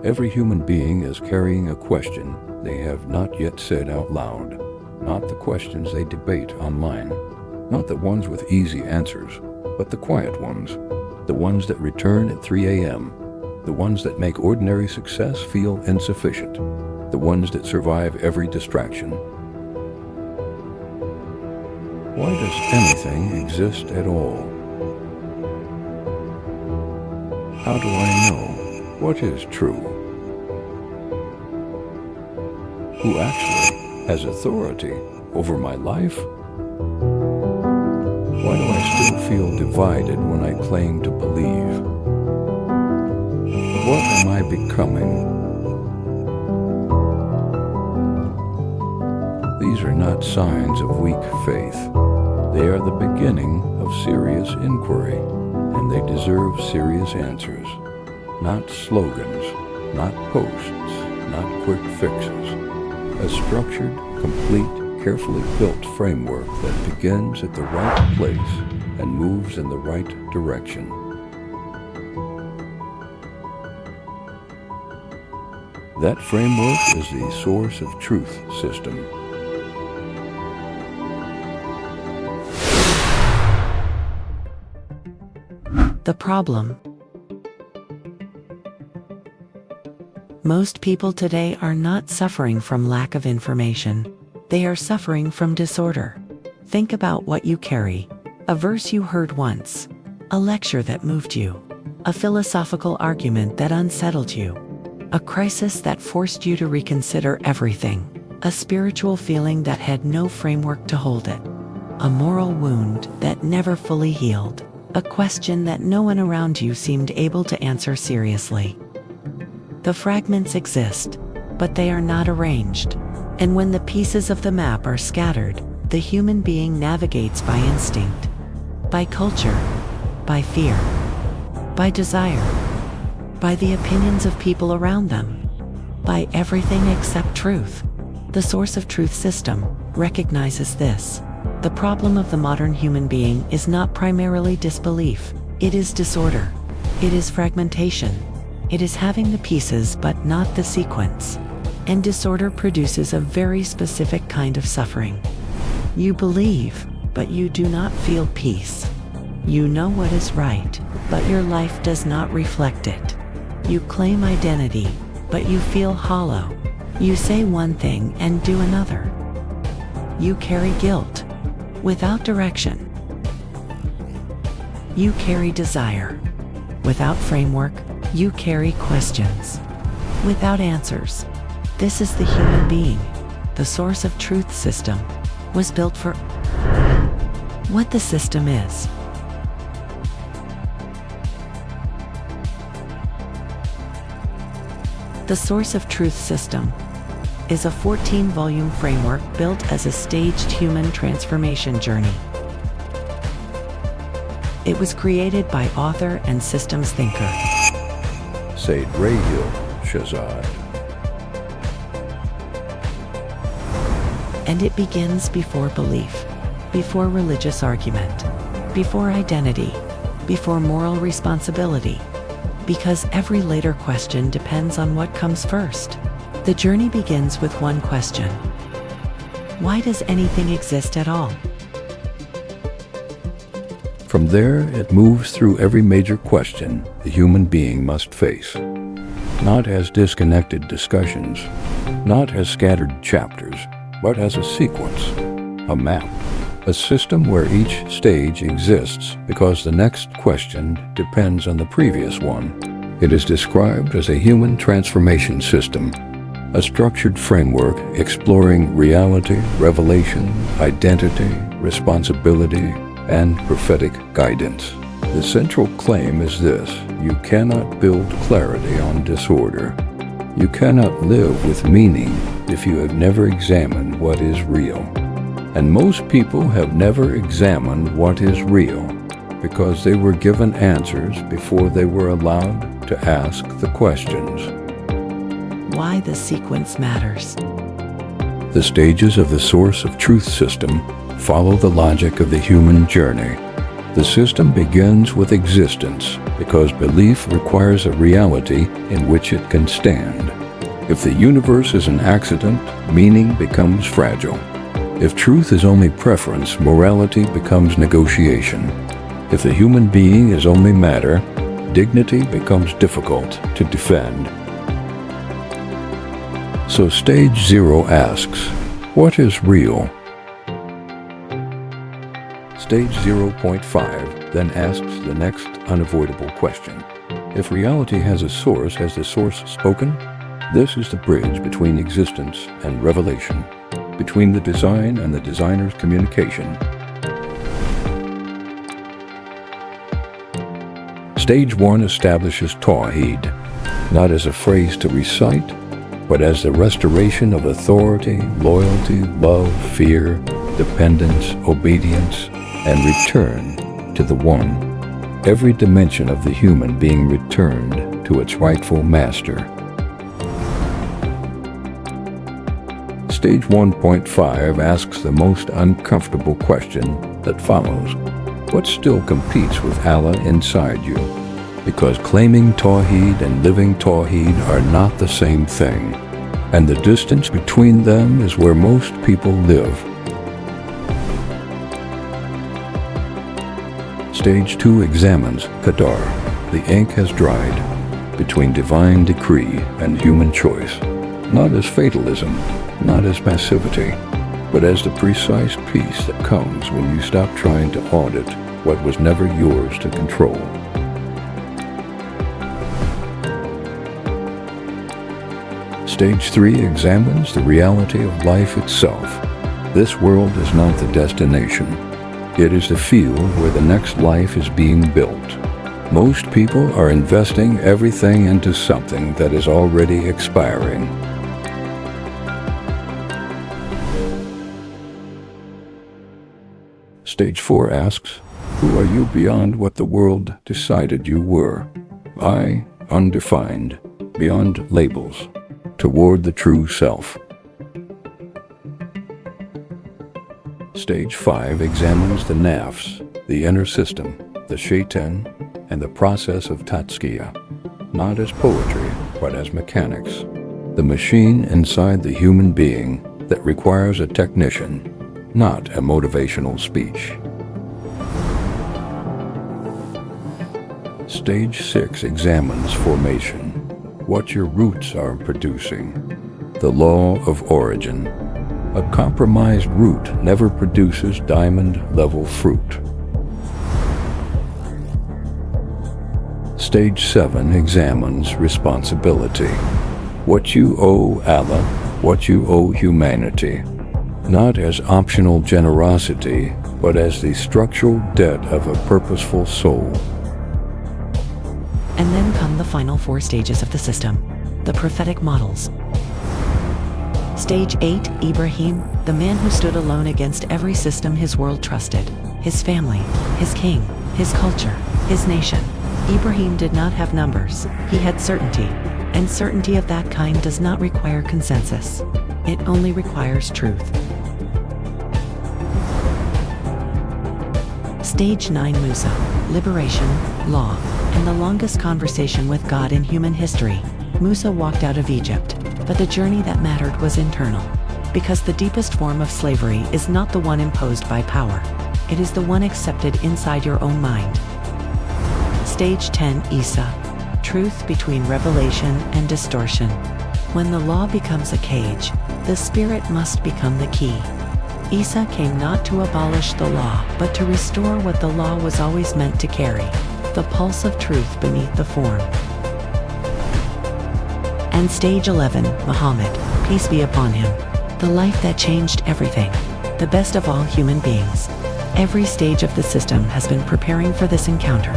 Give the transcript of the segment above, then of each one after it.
Every human being is carrying a question they have not yet said out loud, not the questions they debate online, not the ones with easy answers, but the quiet ones, the ones that return at 3 a.m., the ones that make ordinary success feel insufficient, the ones that survive every distraction. Why does anything exist at all? How do I know what is true? Who actually has authority over my life? Why do I still feel divided when I claim to believe? What am I becoming? These are not signs of weak faith. They are the beginning of serious inquiry, and they deserve serious answers. Not slogans, not posts, not quick fixes. A structured, complete, carefully built framework that begins at the right place and moves in the right direction. That framework is the source of truth system. The problem. Most people today are not suffering from lack of information. They are suffering from disorder. Think about what you carry. A verse you heard once. A lecture that moved you. A philosophical argument that unsettled you. A crisis that forced you to reconsider everything. A spiritual feeling that had no framework to hold it. A moral wound that never fully healed. A question that no one around you seemed able to answer seriously. The fragments exist, but they are not arranged. And when the pieces of the map are scattered, the human being navigates by instinct, by culture, by fear, by desire, by the opinions of people around them, by everything except truth. The source of truth system recognizes this. The problem of the modern human being is not primarily disbelief. It is disorder. It is fragmentation. It is having the pieces but not the sequence. And disorder produces a very specific kind of suffering. You believe, but you do not feel peace. You know what is right, but your life does not reflect it. You claim identity, but you feel hollow. You say one thing and do another. You carry guilt, without direction. You carry desire. Without framework, you carry questions. Without answers. This is the human being. The source of truth system was built for what the system is. The source of truth system is a 14-volume framework built as a staged human transformation journey. It was created by author and systems thinker Syed Raheel Shahzad. And it begins before belief, before religious argument, before identity, before moral responsibility, because every later question depends on what comes first. The journey begins with one question. Why does anything exist at all? From there, it moves through every major question the human being must face, not as disconnected discussions, not as scattered chapters, but as a sequence, a map, a system where each stage exists because the next question depends on the previous one. It is described as a human transformation system, a structured framework exploring reality, revelation, identity, responsibility, and prophetic guidance. The central claim is this: you cannot build clarity on disorder. You cannot live with meaning if you have never examined what is real. And most people have never examined what is real because they were given answers before they were allowed to ask the questions. Why the sequence matters. The stages of the source of truth system follow the logic of the human journey. The system begins with existence because belief requires a reality in which it can stand. If the universe is an accident, meaning becomes fragile. If truth is only preference, morality becomes negotiation. If the human being is only matter, dignity becomes difficult to defend. So stage 0 asks, what is real? Stage 0.5 then asks the next unavoidable question. If reality has a source, has the source spoken? This is the bridge between existence and revelation, between the design and the designer's communication. Stage 1 establishes Tawheed, not as a phrase to recite, but as the restoration of authority, loyalty, love, fear, dependence, obedience, and return to the One. Every dimension of the human being returned to its rightful master. Stage 1.5 asks the most uncomfortable question that follows. What still competes with Allah inside you? Because claiming Tawheed and living Tawheed are not the same thing, and the distance between them is where most people live. Stage 2 examines Qadar. The ink has dried between divine decree and human choice, not as fatalism, not as passivity, but as the precise peace that comes when you stop trying to audit what was never yours to control. Stage 3 examines the reality of life itself. This world is not the destination. It is the field where the next life is being built. Most people are investing everything into something that is already expiring. Stage 4 asks, who are you beyond what the world decided you were? I, undefined, beyond labels, toward the true self. Stage 5 examines the nafs, the inner system, the shaitan, and the process of tazkiyah, not as poetry, but as mechanics, the machine inside the human being that requires a technician, not a motivational speech. Stage 6 examines formation, what your roots are producing, the law of origin. A compromised root never produces diamond-level fruit. Stage 7 examines responsibility. What you owe Allah, what you owe humanity. Not as optional generosity, but as the structural debt of a purposeful soul. And then come the final 4 stages of the system, the prophetic models. Stage 8, Ibrahim, the man who stood alone against every system his world trusted, his family, his king, his culture, his nation. Ibrahim did not have numbers, he had certainty, and certainty of that kind does not require consensus. It only requires truth. Stage 9, Musa, liberation, law, and the longest conversation with God in human history. Musa walked out of Egypt, but the journey that mattered was internal, because the deepest form of slavery is not the one imposed by power. It is the one accepted inside your own mind. Stage 10, Isa, truth between revelation and distortion. When the law becomes a cage, the spirit must become the key. Isa came not to abolish the law, but to restore what the law was always meant to carry, the pulse of truth beneath the form. And stage 11, Muhammad, peace be upon him, the life that changed everything, the best of all human beings. Every stage of the system has been preparing for this encounter,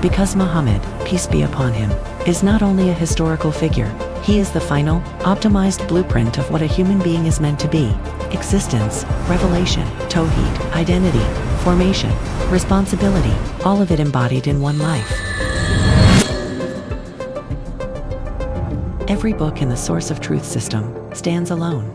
because Muhammad, peace be upon him, is not only a historical figure, he is the final, optimized blueprint of what a human being is meant to be: existence, revelation, tawheed, identity, formation, responsibility, all of it embodied in one life. Every book in the Source of Truth system stands alone.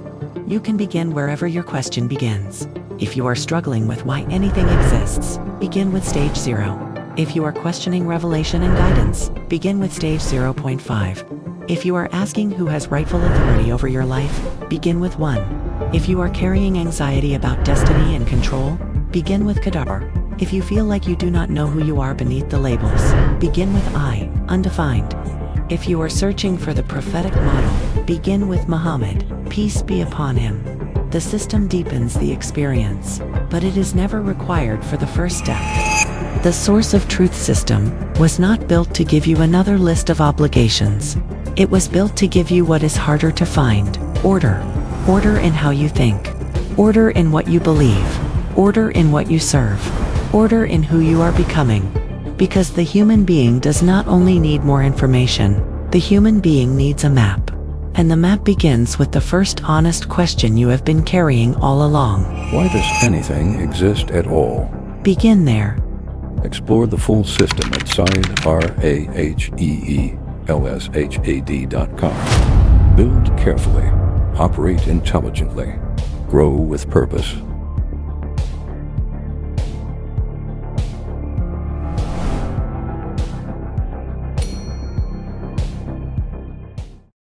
You can begin wherever your question begins. If you are struggling with why anything exists, begin with stage 0. If you are questioning revelation and guidance, begin with stage 0.5. If you are asking who has rightful authority over your life, begin with 1. If you are carrying anxiety about destiny and control, begin with Qadar. If you feel like you do not know who you are beneath the labels, begin with I, undefined. If you are searching for the prophetic model, begin with Muhammad, peace be upon him. The system deepens the experience, but it is never required for the first step. The Source of Truth system was not built to give you another list of obligations. It was built to give you what is harder to find: order. Order in how you think. Order in what you believe. Order in what you serve. Order in who you are becoming. Because the human being does not only need more information, the human being needs a map. And the map begins with the first honest question you have been carrying all along. Why does anything exist at all? Begin there. Explore the full system at SyedRaheelShahzad.com. Build carefully. Operate intelligently. Grow with purpose.